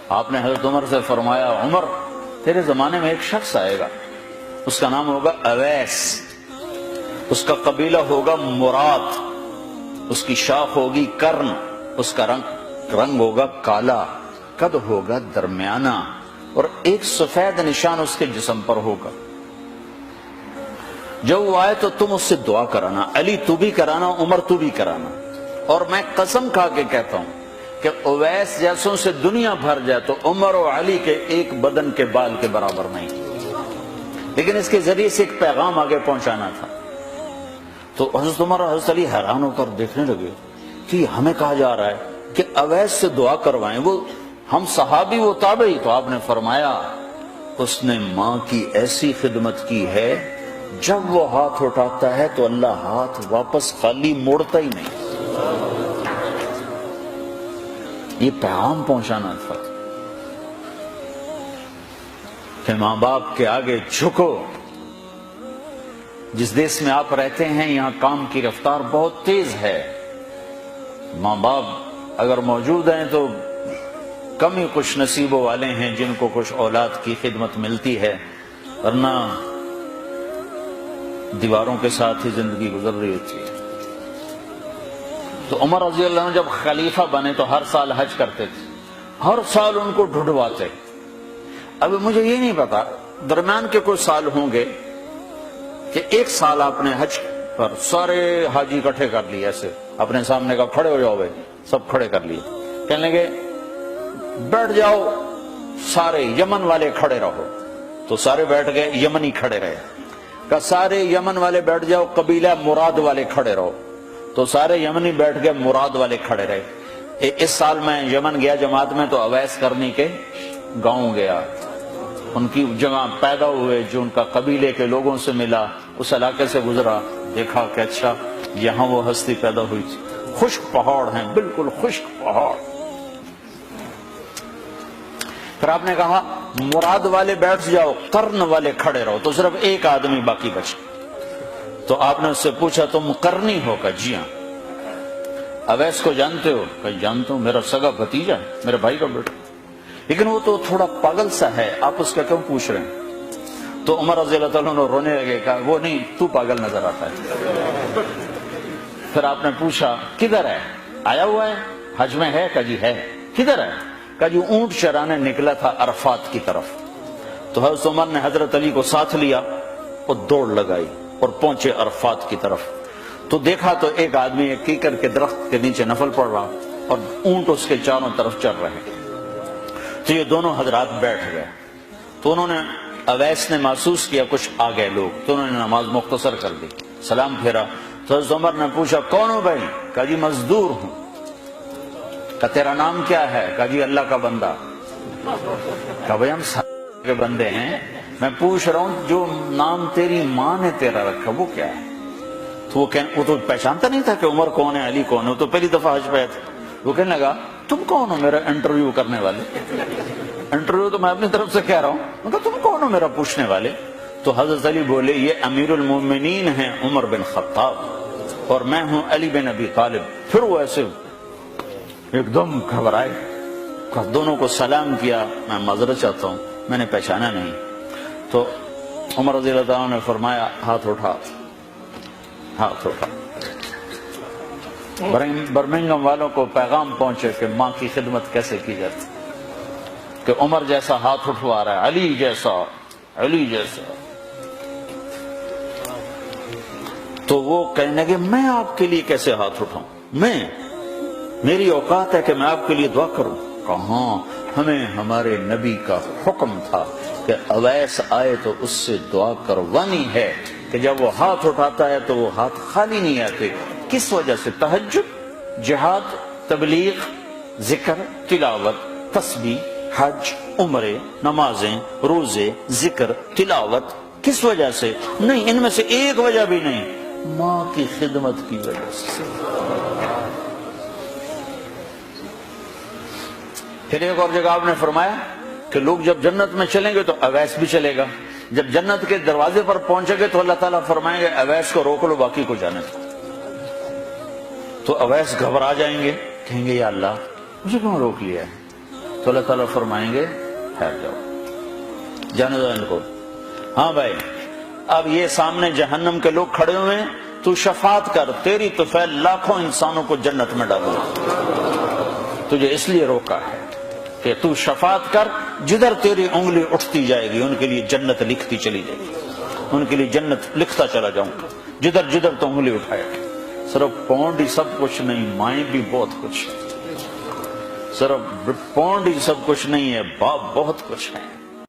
آپ نے حضرت عمر سے فرمایا عمر تیرے زمانے میں ایک شخص آئے گا، اس کا نام ہوگا اویس، اس کا قبیلہ ہوگا مراد، اس کی شاخ ہوگی کرن، اس کا رنگ ہوگا کالا، قد ہوگا درمیانہ، اور ایک سفید نشان اس کے جسم پر ہوگا۔ جب وہ آئے تو تم اس سے دعا کرانا، علی تو بھی کرانا، عمر تو بھی کرانا، اور میں قسم کھا کے کہتا ہوں کہ اویس جیسوں سے دنیا بھر جائے تو عمر و علی کے ایک بدن کے بال کے برابر نہیں، لیکن اس کے ذریعے سے ایک پیغام آگے پہنچانا تھا۔ تو حضرت عمر اور حضرت علی حیران ہو کر دیکھنے لگے کہ ہمیں کہا جا رہا ہے کہ اویس سے دعا کروائیں، وہ ہم صحابی وہ تابعی۔ تو آپ نے فرمایا اس نے ماں کی ایسی خدمت کی ہے، جب وہ ہاتھ اٹھاتا ہے تو اللہ ہاتھ واپس خالی موڑتا ہی نہیں۔ یہ پیغام پہنچانا تھا کہ ماں باپ کے آگے جھکو۔ جس دیش میں آپ رہتے ہیں یہاں کام کی رفتار بہت تیز ہے، ماں باپ اگر موجود ہیں تو کم ہی خوش نصیبوں والے ہیں جن کو کچھ اولاد کی خدمت ملتی ہے، ورنہ دیواروں کے ساتھ ہی زندگی گزر رہی ہوتی ہے۔ تو عمر رضی اللہ عنہ جب خلیفہ بنے تو ہر سال حج کرتے تھے، ہر سال ان کو ڈھونڈواتے۔ اب مجھے یہ نہیں پتا درمیان کے کوئی سال ہوں گے کہ ایک سال آپ نے حج پر سارے حاجی اکٹھے کر لیے، ایسے اپنے سامنے کا کھڑے ہو جاؤ بھائی، سب کھڑے کر لیے، کہنے لگے بیٹھ جاؤ سارے یمن والے کھڑے رہو، تو سارے بیٹھ گئے، یمنی کھڑے رہے، کہ سارے یمن والے بیٹھ جاؤ، قبیلہ مراد والے کھڑے رہو، تو سارے یمنی بیٹھ گئے، مراد والے کھڑے رہے۔ اس سال میں یمن گیا جماعت میں تو اویس کرنی کے گاؤں گیا، ان کی جگہ پیدا ہوئے، جو ان کا قبیلے کے لوگوں سے ملا، اس علاقے سے گزرا، دیکھا کہ اچھا یہاں وہ ہستی پیدا ہوئی تھی، خشک پہاڑ ہیں، بالکل خشک پہاڑ۔ پھر آپ نے کہا مراد والے بیٹھ جاؤ، کرن والے کھڑے رہو، تو صرف ایک آدمی باقی بچا۔ تو آپ نے اس سے پوچھا تم کرنی ہو؟ کہ جی ہاں۔ اویس کو جانتے ہو؟ کہ جانتا ہوں، میرا سگا بھتیجا ہے، میرے بھائی کا بیٹا، لیکن وہ تو تھوڑا پاگل سا ہے، آپ اس کا کیوں پوچھ رہے ہیں؟ تو عمر رضی اللہ تعالیٰ عنہ رونے لگے، کہا وہ نہیں، تو پاگل نظر آتا ہے۔ پھر آپ نے پوچھا کدھر ہے؟ آیا ہوا ہے حج میں ہے؟ کہ جی ہے۔ کدھر ہے؟ کہ جی اونٹ چرانے نکلا تھا عرفات کی طرف۔ تو حضرت عمر نے حضرت علی کو ساتھ لیا اور دوڑ لگائی اور پہنچے عرفات کی طرف، تو دیکھا تو ایک آدمی ایک کیکر کے درخت کے نیچے نفل پڑھ رہا اور اونٹ اس کے چاروں طرف چل رہے ہیں۔ تو یہ دونوں حضرات بیٹھ گئے، تو انہوں نے اویس نے محسوس کیا کچھ آ گئے لوگ، تو انہوں نے نماز مختصر کر دی، سلام پھیرا۔ تو حضرت عمر نے پوچھا کون ہو بھائی؟ کہا جی مزدور ہوں۔ کہا تیرا نام کیا ہے؟ کہا جی اللہ کا بندہ۔ کہا بھائی ہم سارے کے بندے ہیں، میں پوچھ رہا ہوں جو نام تیری ماں نے تیرا رکھا وہ کیا ہے؟ تو وہ تو پہچانتا نہیں تھا کہ عمر کون ہے، علی کون ہے، وہ تو پہلی دفعہ حج پہ آیا تھا۔ وہ کہنے لگا تم کون ہو میرا انٹرویو کرنے والے؟ انٹرویو تو میں اپنی طرف سے کہہ رہا ہوں، میں کہا تم کون ہو میرا پوچھنے والے؟ تو حضرت علی بولے یہ امیر المومنین ہیں عمر بن خطاب اور میں ہوں علی بن ابی طالب۔ پھر وہ ایسے ایک دم گھبرائے، دونوں کو سلام کیا، میں معذرت چاہتا ہوں میں نے پہچانا نہیں۔ تو عمر رضی اللہ عنہ نے فرمایا ہاتھ اٹھا، ہاتھ اٹھا۔ برمنگھم والوں کو پیغام پہنچے کہ ماں کی خدمت کیسے کی جاتی، کہ عمر جیسا ہاتھ اٹھوا رہا ہے، علی جیسا، علی جیسا۔ تو وہ کہنے لگے میں آپ کے لیے کیسے ہاتھ اٹھاؤں، میری اوقات ہے کہ میں آپ کے لیے دعا کروں؟ کہاں، ہمیں ہمارے نبی کا حکم تھا کہ اویس آئے تو اس سے دعا کروانی ہے، کہ جب وہ ہاتھ اٹھاتا ہے تو وہ ہاتھ خالی نہیں آتے۔ کس وجہ سے؟ تہجد، جہاد، تبلیغ، ذکر، تلاوت، تسبیح، حج، عمرے، نمازیں، روزے، ذکر، تلاوت۔ کس وجہ سے؟ نہیں، ان میں سے ایک وجہ بھی نہیں، ماں کی خدمت کی وجہ سے۔ پھر ایک اور جگہ آپ نے فرمایا کہ لوگ جب جنت میں چلیں گے تو اویس بھی چلے گا، جب جنت کے دروازے پر پہنچیں گے تو اللہ تعالیٰ فرمائیں گے اویس کو روک لو باقی کو جانے دو۔ تو اویس گھبرا جائیں گے، کہیں گے یا اللہ مجھے کیوں روک لیا ہے؟ تو اللہ تعالیٰ فرمائیں گے ٹھہر جاؤ، جانے دو ان کو۔ ہاں بھائی، اب یہ سامنے جہنم کے لوگ کھڑے ہوئے ہیں، تو شفاعت کر، تیری طفیل لاکھوں انسانوں کو جنت میں ڈالو۔ تجھے اس لیے روکا ہے کہ تو شفاعت کر، جدھر تیری انگلی اٹھتی جائے گی ان کے لیے جنت لکھتی چلی جائے گی، ان کے لیے جنت لکھتا چلا جاؤں گا، جدھر جدھر تو انگلی اٹھائے گا۔ صرف پونڈ ہی سب کچھ نہیں، مائیں بھی بہت کچھ، صرف پونڈ ہی سب کچھ نہیں ہے، باپ بہت کچھ ہے۔